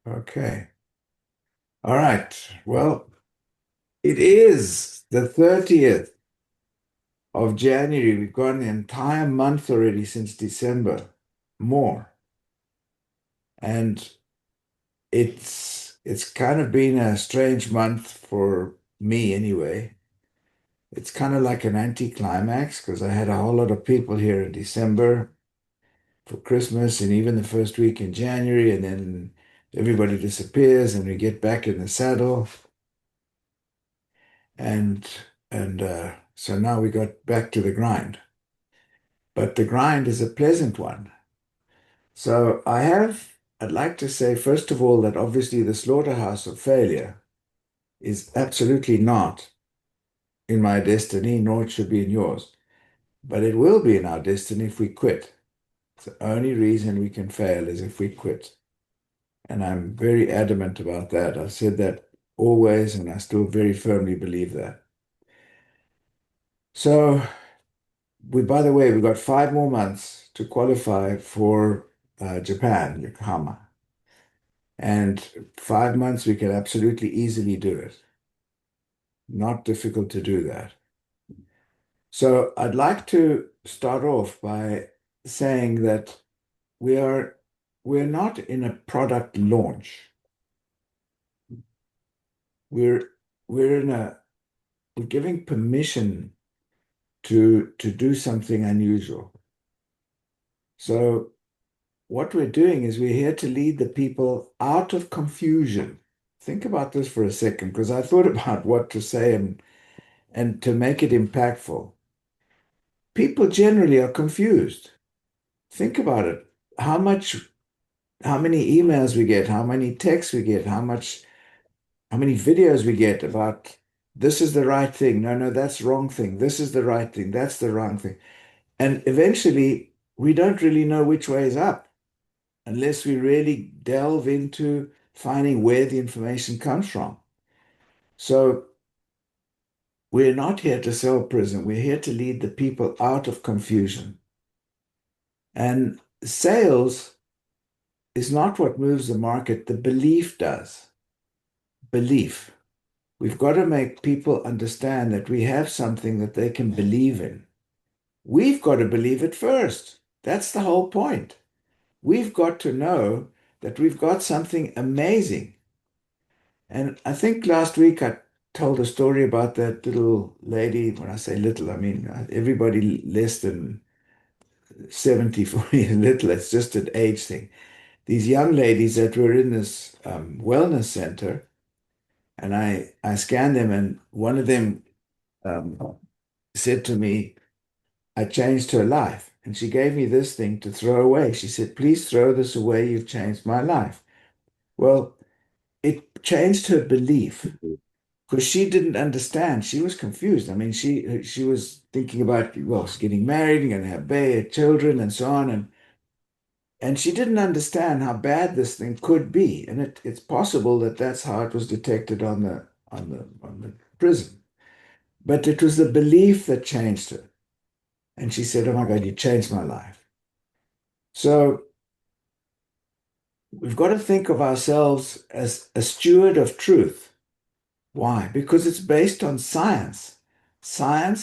Okay. All right. Well, it is the 30th of January. We've gone an entire month already since December, more. And it's kind of been a strange month for me anyway. It's kind of like an anticlimax because I had a whole lot of people here in December for Christmas and even the first week in January, and then everybody disappears and we get back in the saddle. And so now we got back to the grind. But the grind is a pleasant one. So I'd like to say, first of all, that obviously the slaughterhouse of failure is absolutely not in my destiny, nor it should be in yours. But it will be in our destiny if we quit. The only reason we can fail is if we quit. And I'm very adamant about that. I've said that always, and I still very firmly believe that. So by the way, we've got 5 more months to qualify for Japan, Yokohama. And 5 months, we can absolutely easily do it. Not difficult to do that. So I'd like to start off by saying that we are we're not in a product launch. We're we're in a we're giving permission to do something unusual. So what we're doing is we're here to lead the people out of confusion. Think about this for a second, because I thought about what to say and to make it impactful. People generally are confused. Think about it. How much, how many emails we get, how many texts we get, how many videos we get about this is the right thing. No, no, that's wrong thing. This is the right thing. That's the wrong thing. And eventually we don't really know which way is up unless we really delve into finding where the information comes from. So we're not here to sell prison. We're here to lead the people out of confusion. And sales is not what moves the market. The belief does. Belief. We've got to make people understand that we have something that they can believe in. We've got to believe it first. That's the whole point. We've got to know that we've got something amazing. And I think last week I told a story about that little lady. When I say little, I mean everybody less than 70 for me is little. It's just an age thing. These young ladies that were in this wellness center, and I scanned them, and one of them um, said to me, I changed her life. And she gave me this thing to throw away. She said, please throw this away. You've changed my life. Well, it changed her belief because she didn't understand. She was confused. I mean, she was thinking about, well, she's getting married and going to have children and so on. And she didn't understand how bad this thing could be. And it's possible that that's how it was detected on the prison. But it was the belief that changed her. And she said, oh my God, you changed my life. So we've got to think of ourselves as a steward of truth. Why? Because it's based on science,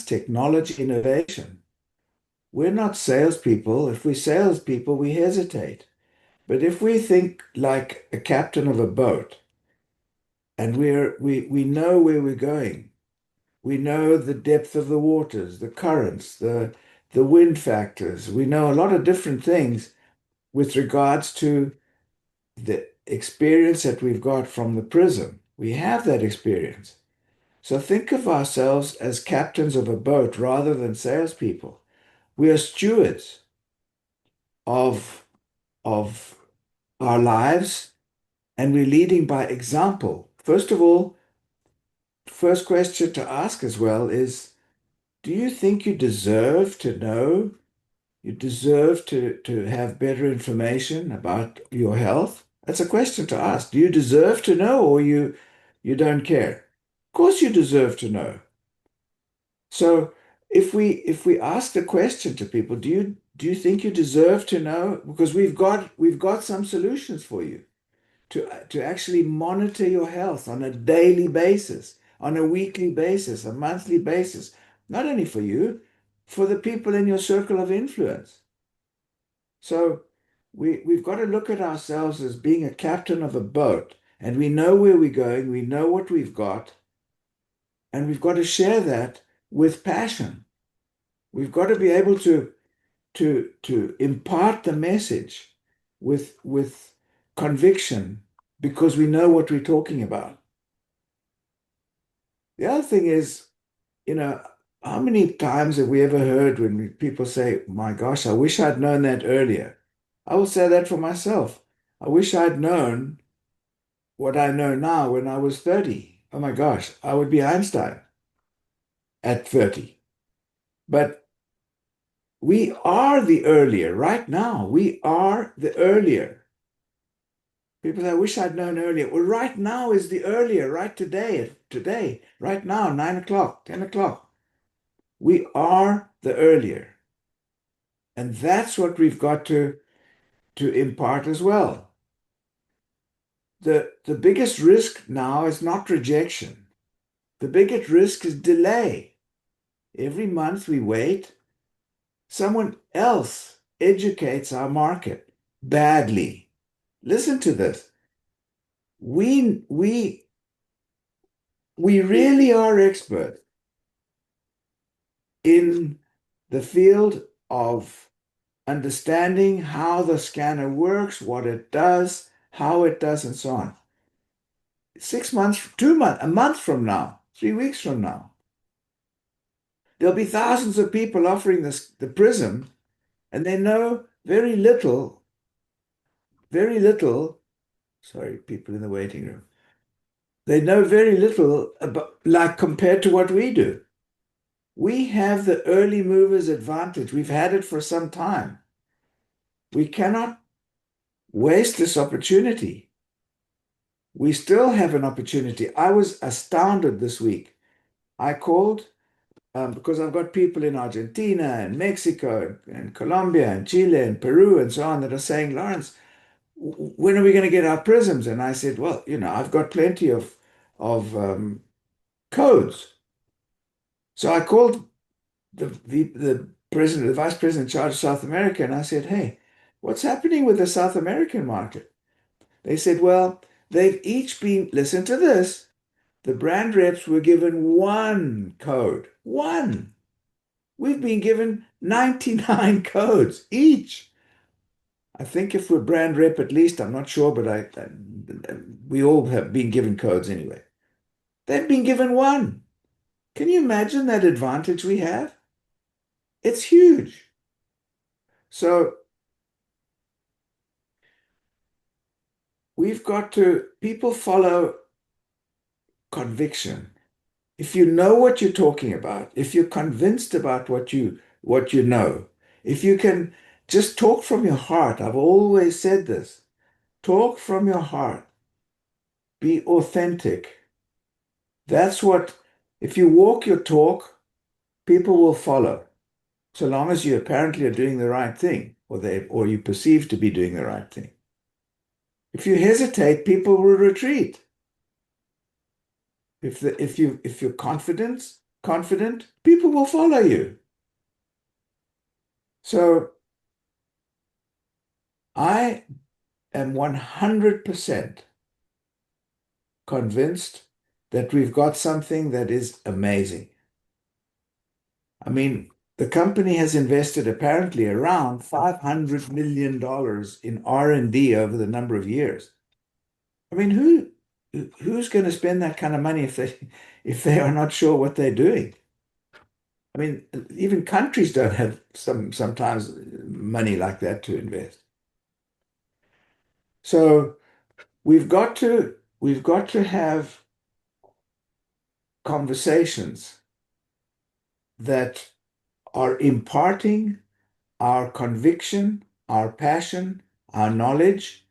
technology, innovation. We're not salespeople. If we're salespeople, we hesitate. But if we think like a captain of a boat and we know where we're going, we know the depth of the waters, the currents, the wind factors. We know a lot of different things with regards to the experience that we've got from the prison. We have that experience. So think of ourselves as captains of a boat rather than salespeople. We are stewards of, of our lives and we're leading by example. First of all, first question to ask as well is, do you think you deserve to know? You deserve to have better information about your health? That's a question to ask. Do you deserve to know or you don't care? Of course you deserve to know. So if we ask the question to people, do you think you deserve to know? Because we've got some solutions for you. to actually monitor your health on a daily basis, on a weekly basis, a monthly basis, not only for you, for the people in your circle of influence. So we've got to look at ourselves as being a captain of a boat, and we know where we're going, we know what we've got, and we've got to share that with passion. We've got to be able to impart the message with conviction because we know what we're talking about. The other thing is, you know, how many times have we ever heard when people say, "My gosh, I wish I'd known that earlier." I will say that for myself. I wish I'd known what I know now when I was 30. Oh my gosh, I would be Einstein at 30. But we are the earlier right now. We are the earlier. People say, I wish I'd known earlier. Well, right now is the earlier, right today, right now, 9 o'clock, 10 o'clock. We are the earlier. And that's what we've got to impart as well. The biggest risk now is not rejection. The biggest risk is delay. Every month we wait, someone else educates our market badly. Listen to this. We we really are experts in the field of understanding how the scanner works, what it does, how it does, and so on. 6 months, 2 months, a month from now, 3 weeks from now, there'll be thousands of people offering this the prism, and they know very little. Sorry, people in the waiting room. They know very little about, like compared to what we do. We have the early movers advantage. We've had it for some time. We cannot waste this opportunity. We still have an opportunity. I was astounded this week. I called because I've got people in Argentina and Mexico and Colombia and Chile and Peru and so on that are saying, Lawrence, when are we going to get our prisms? And I said, well, I've got plenty of codes. So I called the president, the vice president in charge of South America, and I said, hey, what's happening with the South American market? They said, well, they've each been, listen to this, the brand reps were given one code. One. We've been given 99 codes each. I think if we're brand rep at least, I'm not sure, but we all have been given codes anyway. They've been given one. Can you imagine that advantage we have? It's huge. So we've got to, people follow conviction. If you know what you're talking about, if you're convinced about what you know, if you can just talk from your heart, I've always said this, talk from your heart, be authentic. That's what, if you walk your talk, people will follow, so long as you apparently are doing the right thing, or you perceive to be doing the right thing. If you hesitate, people will retreat. If you're confident, people will follow you. So I am 100% convinced that we've got something that is amazing. I mean, the company has invested apparently around $500 million in R&D over the number of years. I mean, who's going to spend that kind of money if they are not sure what they're doing? I mean, even countries don't have sometimes money like that to invest. So we've got to have conversations that are imparting our conviction, our passion, our knowledge,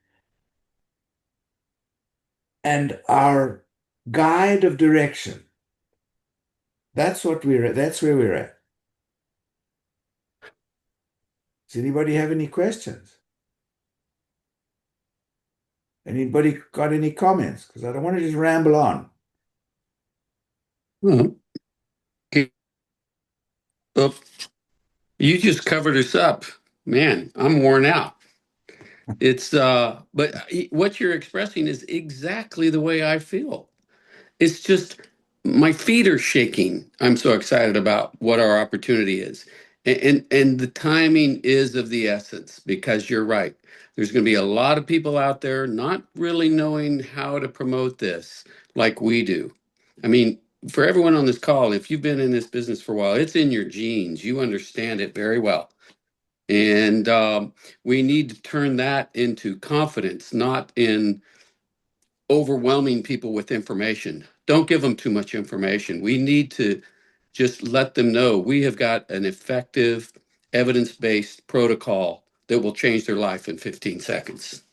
and our guide of direction. That's where we're at. Does anybody have any questions? Anybody got any comments? Because I don't want to just ramble on. Well, okay. Well, you just covered us up. Man, I'm worn out. But what you're expressing is exactly the way I feel. It's just my feet are shaking. I'm so excited about what our opportunity is. And the timing is of the essence because you're right. There's going to be a lot of people out there not really knowing how to promote this like we do. I mean, for everyone on this call, if you've been in this business for a while, it's in your genes. You understand it very well. And we need to turn that into confidence, not in overwhelming people with information. Don't give them too much information. We need to just let them know we have got an effective, evidence based protocol that will change their life in 15 seconds.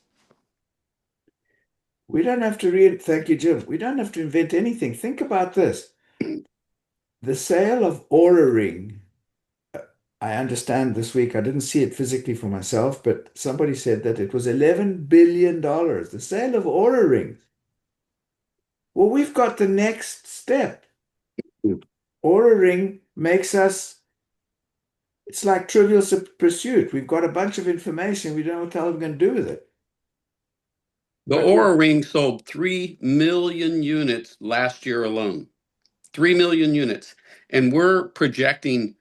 We don't have to read, thank you, Jim. We don't have to invent anything. Think about this. The sale of Aura Ring, I understand this week, I didn't see it physically for myself, but somebody said that it was $11 billion. The sale of Aura Rings. Well, we've got the next step. Aura Ring makes us, it's like Trivial Pursuit. We've got a bunch of information. We don't know what the hell we're going to do with it. The But we Aura Ring sold 3 million units last year alone. 3 million units. And we're projecting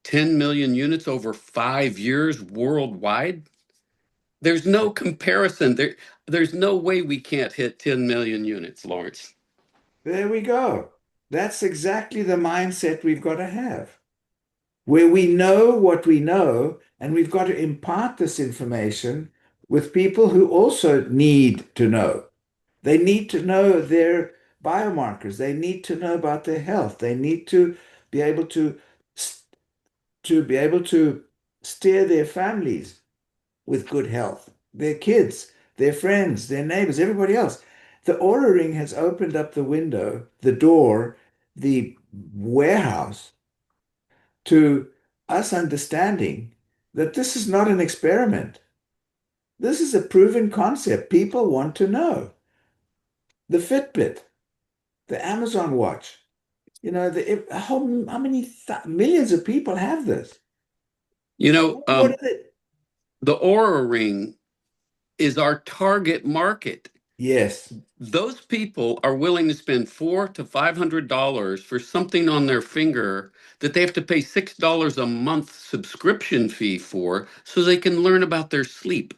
10 million units over 5 years worldwide. There's no comparison. There's no way we can't hit 10 million units, Lawrence. There we go. That's exactly the mindset we've got to have, where we know what we know, and we've got to impart this information with people who also need to know. They need to know their biomarkers. They need to know about their health. They need to be able to be able to steer their families with good health, their kids, their friends, their neighbors, everybody else. The Aura Ring has opened up the window, the door, the warehouse to us understanding that this is not an experiment. This is a proven concept. People want to know. The Fitbit, the Amazon Watch, how many millions of people have this? You know, What is it? the Aura Ring is our target market. Yes, Those people are willing to spend $400 to $500 for something on their finger that they have to pay $6 a month subscription fee for so they can learn about their sleep.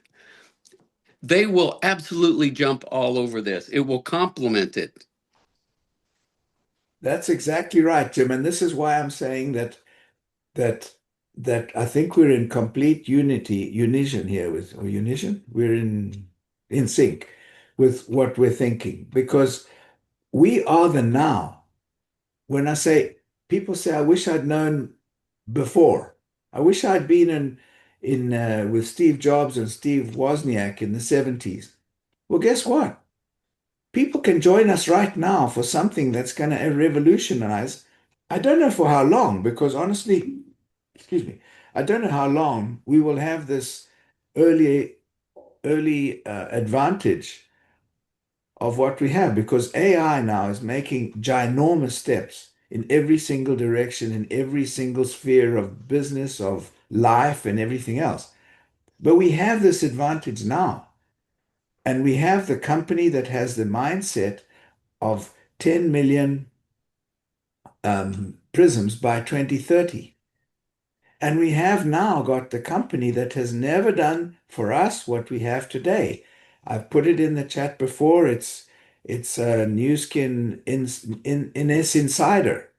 They will absolutely jump all over this. It will complement it. that's exactly right, Jim. And this is why I'm saying that that I think we're in complete unition here with or unition. We're in sync with what we're thinking because we are the now. When I say people say, I wish I'd known before. I wish I'd been in with Steve Jobs and Steve Wozniak in the 70s. Well, guess what? People can join us right now for something that's going to revolutionize. I don't know for how long, because honestly, excuse me, I don't know how long we will have this early advantage of what we have, because AI now is making ginormous steps in every single direction, in every single sphere of business, of life, and everything else. But we have this advantage now, and we have the company that has the mindset of 10 million prisms by 2030. And we have now got the company that has never done for us what we have today. I've put it in the chat before. It's a Newskin NS Insider.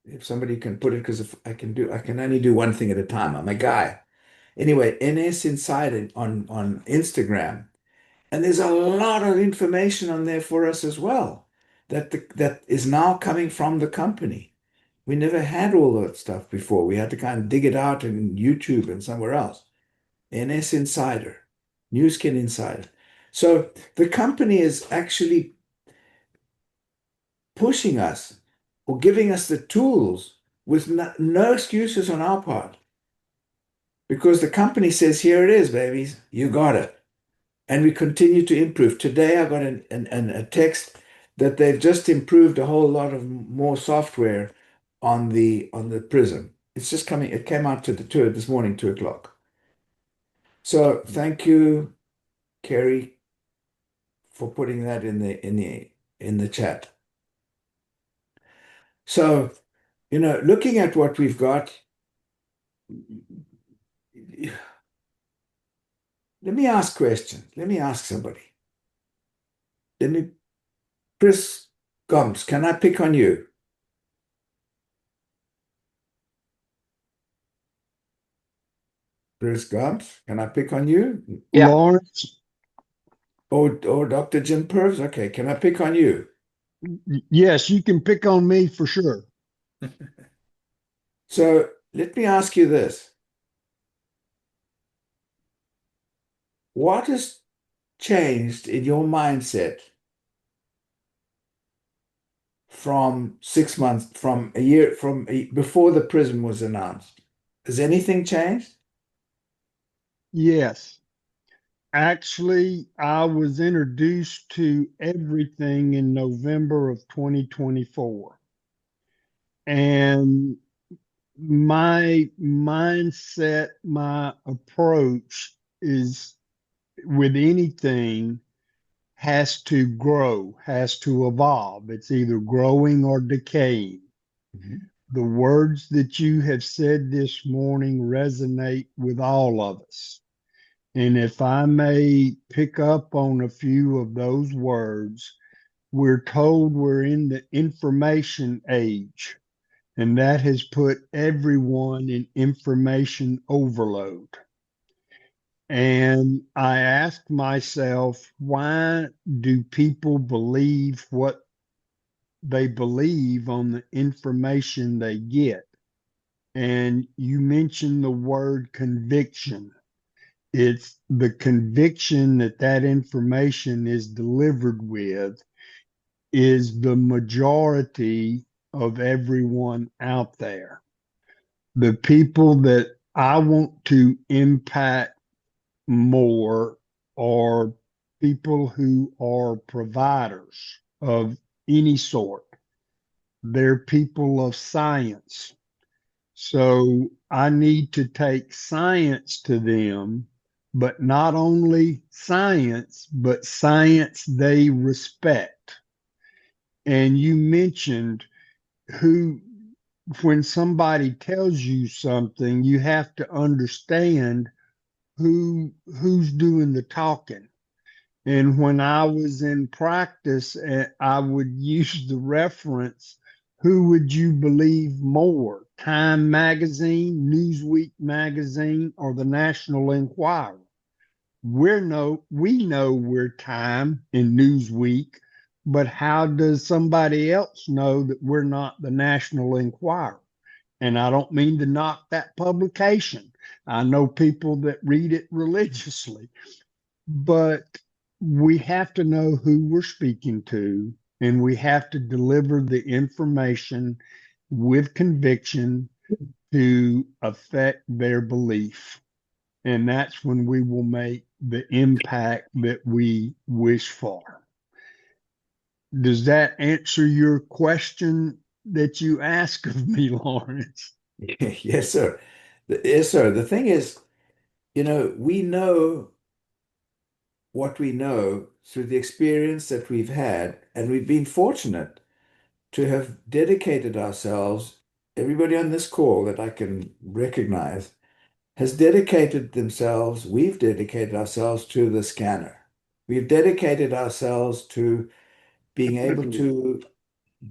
If somebody can put it, because if I can only do one thing at a time. I'm a guy. Anyway, NS Insider on Instagram. And there's a lot of information on there for us as well that is now coming from the company. We never had all that stuff before. We had to kind of dig it out in YouTube and somewhere else. NS Insider, Newskin Insider. So the company is actually pushing us or giving us the tools with no excuses on our part because the company says, here it is, babies, you got it. and we continue to improve. Today, I got a text that they've just improved a whole lot of more software on the Prism. It's just coming. It came out to the tour this morning, 2 o'clock. So thank you, Kerry, for putting that in the chat. So, looking at what we've got, let me ask questions. Let me ask somebody. Let me, Chris Gomes, can I pick on you? Chris Gomes, can I pick on you? Yeah, Lawrence, Or Dr. Jim Purves? Okay, can I pick on you? yes, you can pick on me for sure. So let me ask you this. What has changed in your mindset from 6 months, from a year, before the prism was announced? Has anything changed? Yes. Actually, I was introduced to everything in November of 2024. And my mindset, my approach is with anything has to grow, has to evolve. It's either growing or decaying. Mhm. The words that you have said this morning resonate with all of us. And if I may pick up on a few of those words, we're told we're in the information age, and that has put everyone in information overload. And I ask myself, why do people believe what they believe on the information they get? And you mentioned the word conviction. It's the conviction that that information is delivered with is the majority of everyone out there. The people that I want to impact more are people who are providers of any sort. They're people of science. So I need to take science to them, but not only science, but science they respect. And you mentioned who, when somebody tells you something, you have to understand who's doing the talking. And when I was in practice, I would use the reference, who would you believe more, Time Magazine, Newsweek Magazine, or the National Enquirer? We know we're Time in Newsweek, but how does somebody else know that we're not the National Enquirer? And I don't mean to knock that publication. I know people that read it religiously, but we have to know who we're speaking to, and we have to deliver the information with conviction to affect their belief. And that's when we will make the impact that we wish for. Does that answer your question that you ask of me, Lawrence? Yes, sir. Yes, sir. The thing is, we know what we know through the experience that we've had, and we've been fortunate to have dedicated ourselves. Everybody on this call that I can recognize has dedicated themselves, we've dedicated ourselves to the scanner. We've dedicated ourselves to being able to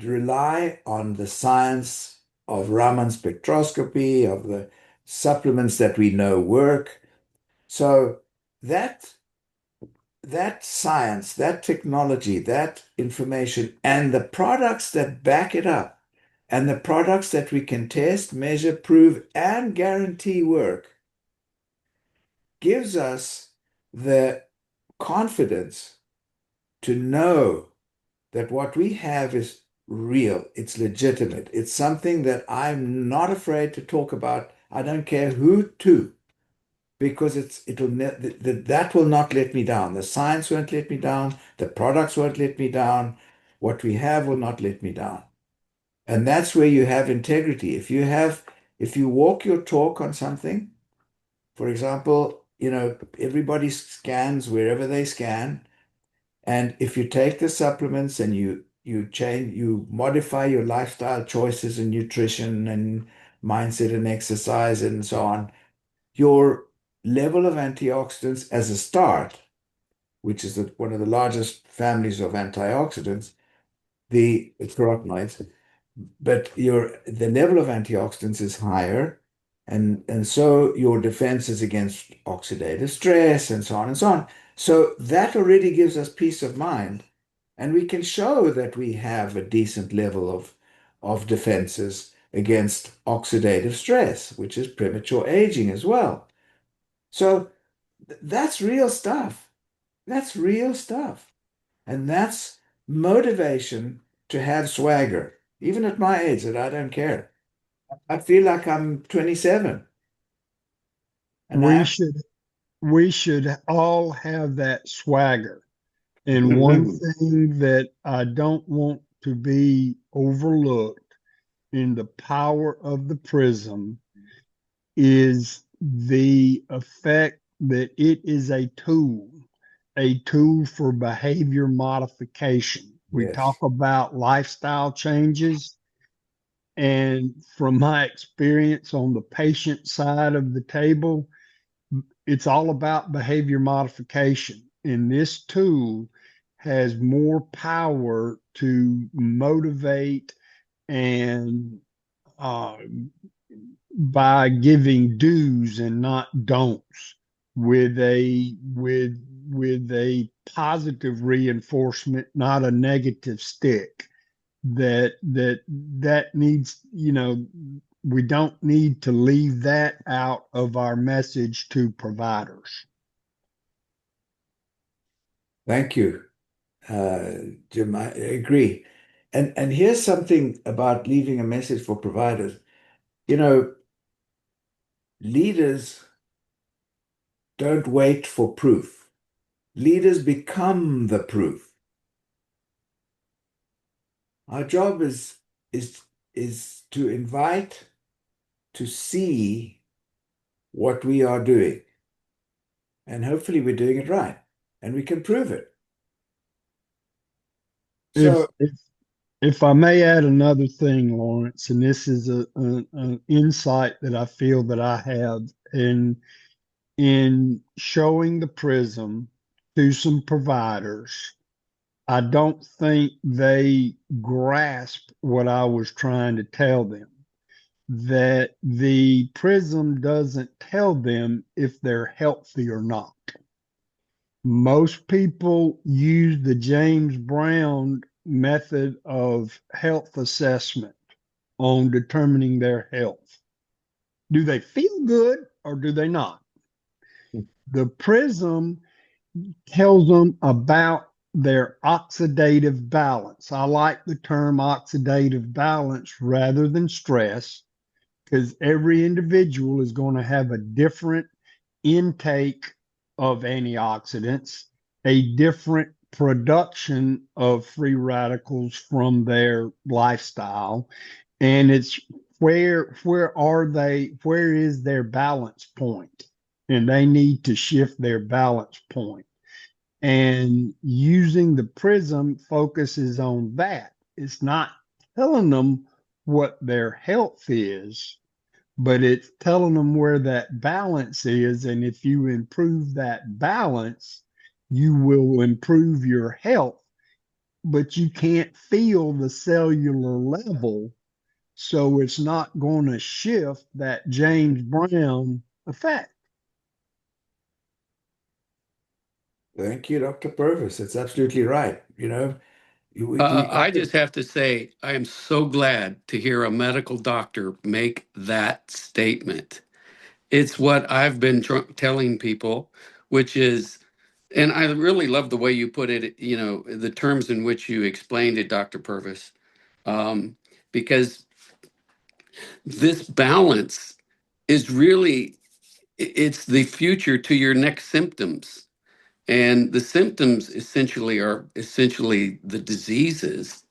rely on the science of Raman spectroscopy, of the supplements that we know work. So that that science, that technology, that information, and the products that back it up, and the products that we can test, measure, prove, and guarantee work, gives us the confidence to know that what we have is real, it's legitimate, it's something that I'm not afraid to talk about. I don't care who to, because that will not let me down. The science won't let me down. The products won't let me down. What we have will not let me down. And that's where you have integrity. If you walk your talk on something, for example, everybody scans wherever they scan. And if you take the supplements and you modify your lifestyle choices and nutrition and mindset and exercise and so on, your level of antioxidants as a start, which is one of the largest families of antioxidants, the carotenoids, but the level of antioxidants is higher, and so your defenses against oxidative stress and so on and so on. So that already gives us peace of mind, and we can show that we have a decent level of defenses against oxidative stress, which is premature aging as well. So that's real stuff. That's real stuff. And that's motivation to have swagger. Even at my age, that I don't care. I feel like I'm 27 and We I should we should all have that swagger. And one am. thing that I don't want to be overlooked in the power of the prism is the effect that it is a tool for behavior modification. We talk Yes. about lifestyle changes, and from my experience on the patient side of the table, it's all about behavior modification. And this tool has more power to motivate and uh, by giving do's and not don'ts with a positive reinforcement, not a negative stick. That needs, we don't need to leave that out of our message to providers. Thank you, uh, Jim. I agree. And here's something about leaving a message for providers. You know, leaders don't wait for proof. Leaders become the proof. Our job is is to invite to see what we are doing. And hopefully we're doing it right. And we can prove it. If So if if I may add another thing, Lawrence, and this is an insight that I feel that I have in showing the prism to some providers, I don't think they grasp what I was trying to tell them. That the prism doesn't tell them if they're healthy or not. Most people use the James Brown method of health assessment on determining their health. Do they feel good or do they not? The prism tells them about their oxidative balance. I like the term oxidative balance rather than stress because every individual is going to have a different intake of antioxidants, a different production of free radicals from their lifestyle, and it's where is their balance point, and they need to shift their balance point. And using the prism focuses on that. It's not telling them what their health is, but it's telling them where that balance is. And if you improve that balance, you will improve your health, but you can't feel the cellular level. So it's not going to shift that James Brown effect. thank you, Dr. Purvis. It's absolutely right. We I just have to say, I am so glad to hear a medical doctor make that statement. It's what I've been telling people, which is, and I really love the way you put it, the terms in which you explained it, Dr. Purvis, um, because this balance is really it's the future to your next symptoms. And the symptoms essentially are essentially the diseases.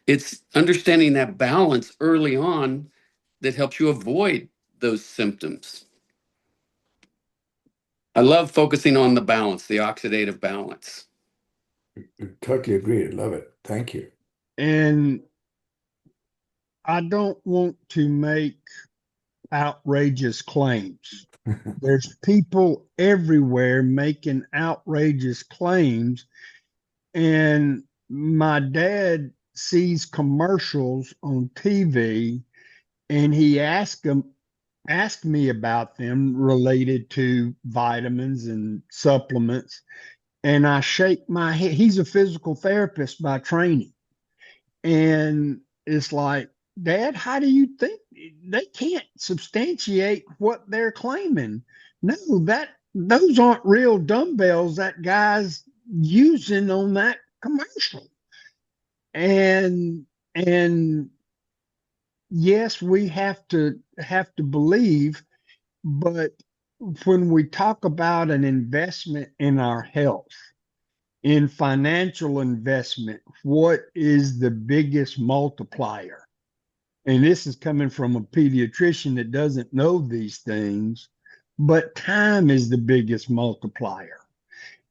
It's understanding that balance early on that helps you avoid those symptoms. I love focusing on the balance, the oxidative balance. Totally agree. I love it. Thank you. And I don't want to make outrageous claims. There's people everywhere making outrageous claims. And my dad sees commercials on TV and he asked me about them related to vitamins and supplements. And I shake my head. He's a physical therapist by training. And it's like, Dad, how do you think they can't substantiate what they're claiming? No, that those aren't real dumbbells that guy's using on that commercial. And yes, we have to believe, but when we talk about an investment in our health, in financial investment, what is the biggest multiplier? And this is coming from a pediatrician that doesn't know these things, but time is the biggest multiplier.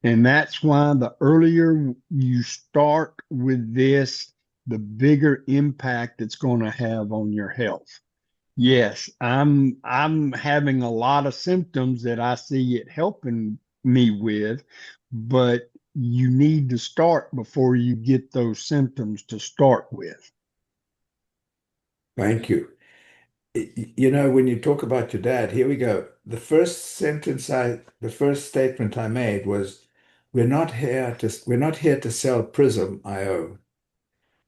And that's why the earlier you start with this, the bigger impact it's going to have on your health. Yes, I'm having a lot of symptoms that I see it helping me with, but you need to start before you get those symptoms to start with. Thank you. You know, when you talk about your dad, here we go. The first statement I made was, we're not here to sell Prism IO.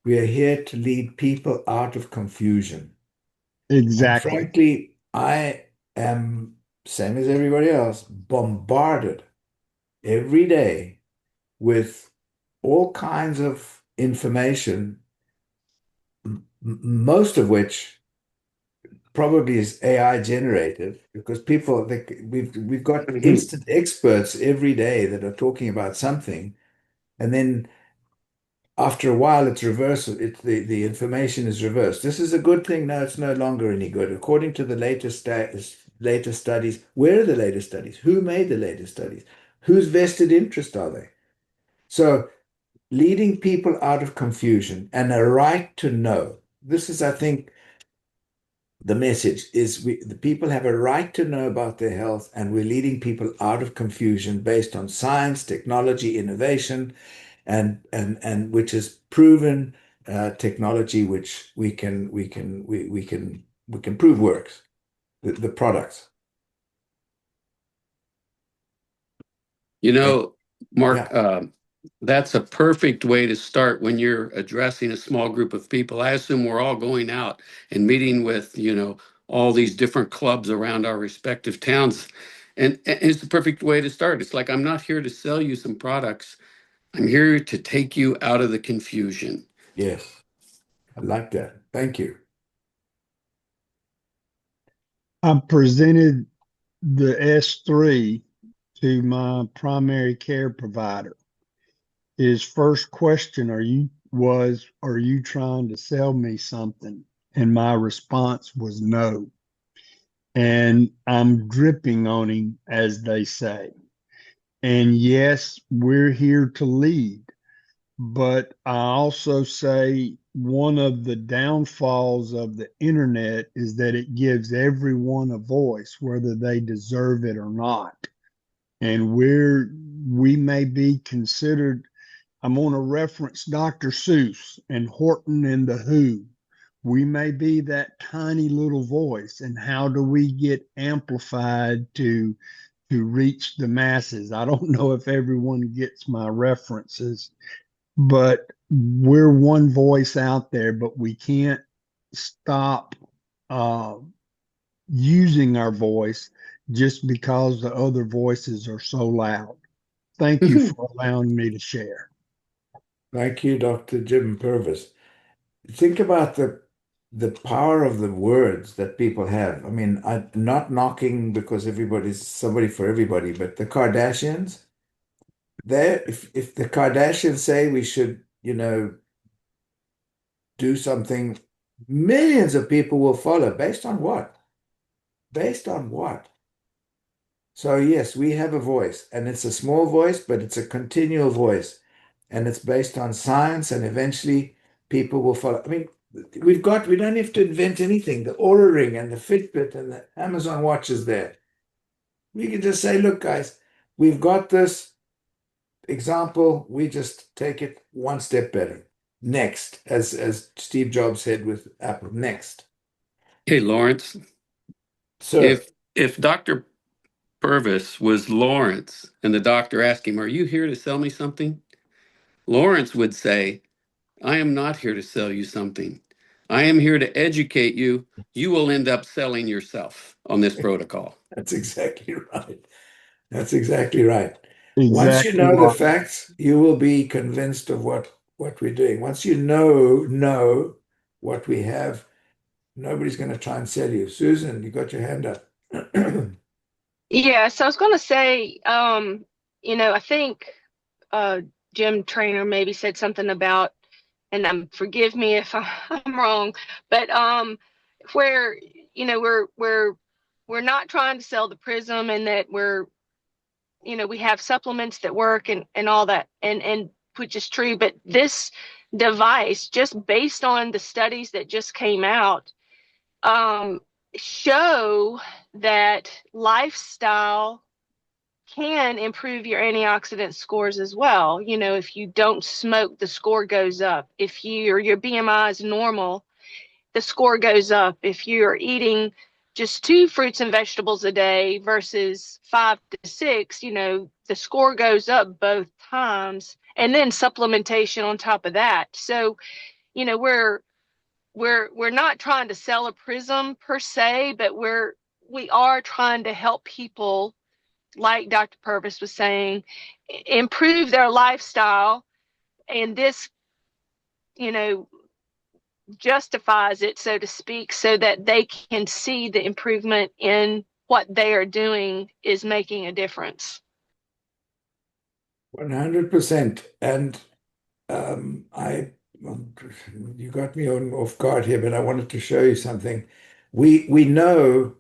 We are here to lead people out of confusion. And Exactly. frankly, I am, same as everybody else, bombarded every day with all kinds of information, most of which probably is AI generated because we've got instant experts every day that are talking about something, and then after a while it's reversed. The information is reversed. This is a good thing. No, it's no longer any good. According to the latest studies, where are the latest studies? Who made the latest studies? Whose vested interest are they? So leading people out of confusion and a right to know. This is, I think, the message is the people have a right to know about their health, and we're leading people out of confusion based on science, technology, innovation, and which is proven technology, which we can prove works. The products. You And know, Mark, yeah, that's a perfect way to start when you're addressing a small group of people. I assume we're all going out and meeting with, all these different clubs around our respective towns. And it's the perfect way to start. It's like, I'm not here to sell you some products. I'm here to take you out of the confusion. yes, I like that. Thank you. I presented the S3 to my primary care provider. His first question are you trying to sell me something? And my response was no. And I'm dripping on him, as they say. And yes, we're here to lead. But I also say one of the downfalls of the internet is that it gives everyone a voice, whether they deserve it or not. And we may be considered, I'm going to reference Dr. Seuss and Horton and the Who. We may be that tiny little voice, and how do we get amplified to reach the masses? I don't know if everyone gets my references, but we're one voice out there, but we can't stop uh, using our voice just because the other voices are so loud. Thank you for allowing me to share. Thank you, Dr. Jim Purvis. Think about the power of the words that people have. I mean, I'm not knocking because everybody's somebody for everybody, but the Kardashians, if the Kardashians say we should, do something, millions of people will follow. Based on what? Based on what? So yes, we have a voice, and it's a small voice, but it's a continual voice, and it's based on science, and eventually people will follow. I mean, we don't have to invent anything. The Oura Ring and the Fitbit and the Amazon Watch is there. We can just say, look, guys, we've got this example. We just take it one step better. Next, as Steve Jobs said with Apple, next. Hey, Lawrence, Sir, if Dr. Purvis was Lawrence and the doctor asked him, "Are you here to sell me something?" Lawrence would say, "I am not here to sell you something. I am here to educate you. You will end up selling yourself on this protocol." that's exactly right. That's exactly right. Once you Exactly know the right. facts, you will be convinced of what we're doing. Once you know what we have, nobody's going to try and sell you. Susan, you got your hand up. Yeah, so I was going to say, I think uh, Jim Trainer maybe said something about, and forgive me if I'm wrong, but where we're not trying to sell the prism, and that we have supplements that work and all that, and which is true, but this device, just based on the studies that just came out, um, show that lifestyle can improve your antioxidant scores as well. If you don't smoke, the score goes up. If your BMI is normal, the score goes up. If you're eating just two fruits and vegetables a day versus 5 to 6, the score goes up both times. And then supplementation on top of that. So, we're not trying to sell a prism per se, but we are trying to help people, like Dr. Purvis was saying, improve their lifestyle. And this, you know, justifies it, so to speak, so that they can see the improvement in what they are doing is making a difference. 100%. And I, you got me on off guard here, but I wanted to show you something. We know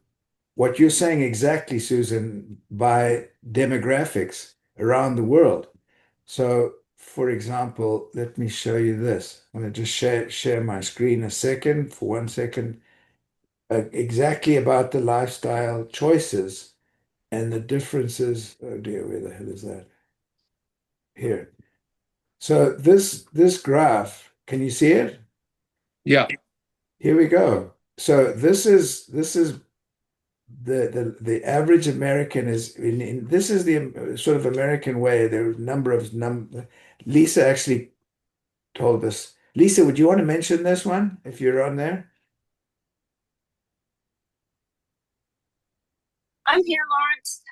what you're saying exactly, Susan, by demographics around the world. So, for example, let me show you this. I'm going to just share my screen a second, for 1 second, exactly about the lifestyle choices and the differences. Oh dear, where the hell is that? Here. So this graph, can you see it? Yeah. Here we go. So this is the average American is this is the sort of American way. There are a number of Lisa actually told us. Lisa, would you want to mention this one if you're on there? I'm here, Lawrence.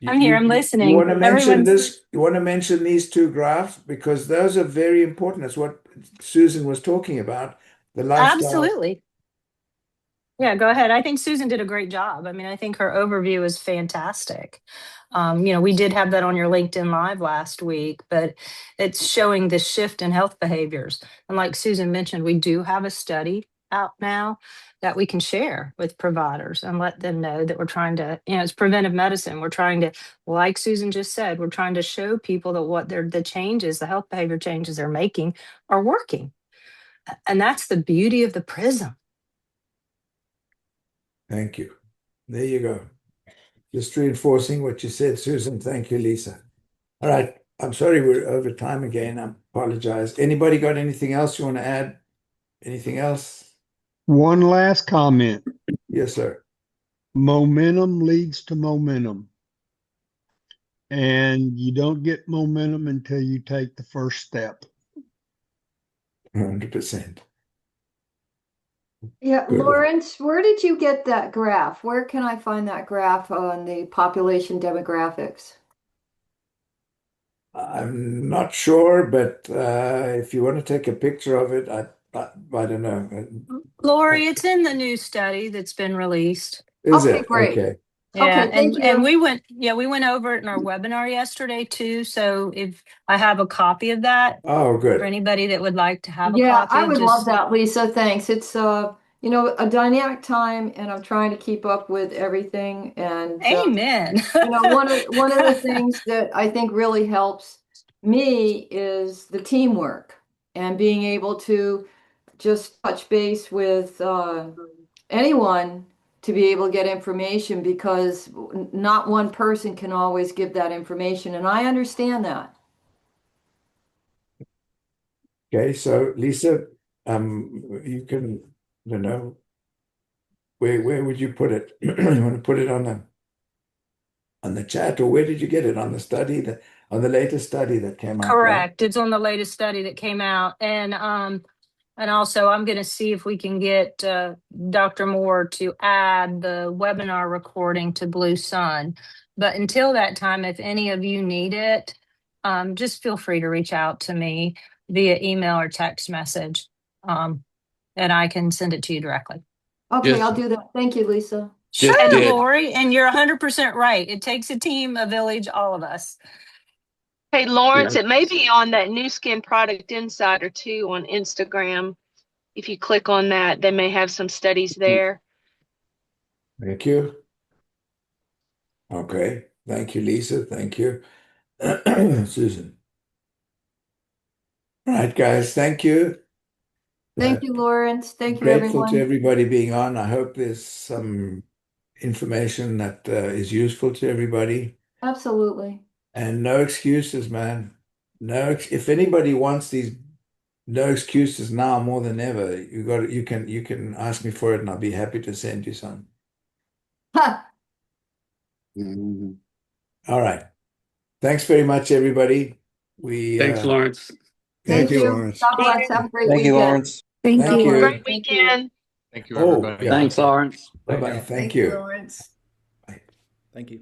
You I'm here. I'm you listening. want to mention Everyone's this? You want to mention these two graphs because those are very important. That's what Susan was talking about, the lifestyle. absolutely. Yeah, go ahead. I think Susan did a great job. I mean, I think her overview is fantastic. We did have that on your LinkedIn Live last week, but it's showing this shift in health behaviors. And like Susan mentioned, we do have a study out now that we can share with providers and let them know that we're trying to, it's preventive medicine. We're trying to, like Susan just said, we're trying to show people that what the changes, the health behavior changes they're making are working. And that's the beauty of the prism. Thank you. There you go. Just reinforcing what you said, Susan. Thank you, Lisa. All right. I'm sorry we're over time again. I apologize. Anybody got anything else you want to add? Anything else? One last comment. Yes, sir. Momentum leads to momentum. And you don't get momentum until you take the first step. 100%. Yeah, Good one. Lawrence, where did you get that graph? Where can I find that graph on the population demographics? I'm not sure, but if you want to take a picture of it, I don't know. Lori, it's in the new study that's been released. Is Okay, it? great. Okay. Yeah, Okay, thank and you. we went over it in our webinar yesterday too. So if I have a copy of that Oh, for good. anybody that would like to have a Yeah, I copy, would love just that, Lisa. Thanks. It's a dynamic time and I'm trying to keep up with everything. And amen. one of the things that I think really helps me is the teamwork and being able to just touch base with anyone to be able to get information because not one person can always give that information. And I understand that. Okay, so Lisa, you can, I don't know, where would you put it? You want to put it on the chat, or where did you get it? On the study that on the latest study that came out, right? Correct. It's on the latest study that came out. And also I'm going to see if we can get Dr. Moore to add the webinar recording to Blue Sun. But until that time, if any of you need it, just feel free to reach out to me via email or text message. And I can send it to you directly. Okay, Just I'll do that. Thank you, Lisa. just Sure, did. Lori. And you're 100% right. It takes a team, a village, all of us. Hey, Yeah. Lawrence, it may be on that New Skin Product Insider too on Instagram. If you click on that, they may have some studies there. Thank you. Okay. Thank you, Lisa. Thank you, Susan. All right, guys. Thank you. Thank you, Lawrence. Thank you, Grateful to everyone. everybody being on. I hope there's some information that is useful to everybody. Absolutely. And no excuses, man. If anybody wants these no excuses now more than ever, you can ask me for it and I'll be happy to send you some. Ha! Mhm. All right. Thanks very much, everybody. We Thanks, Lawrence. thank Thank you, you. Lawrence. God bless. Have a great Thank you, weekend. Lawrence. Thank Thank Have a you. you. great Thank you. weekend. Thank you, Oh, everybody. yeah. Thanks, Okay. Lawrence. Bye-bye. Thank Thank you, you. Lawrence. Bye. Thank you.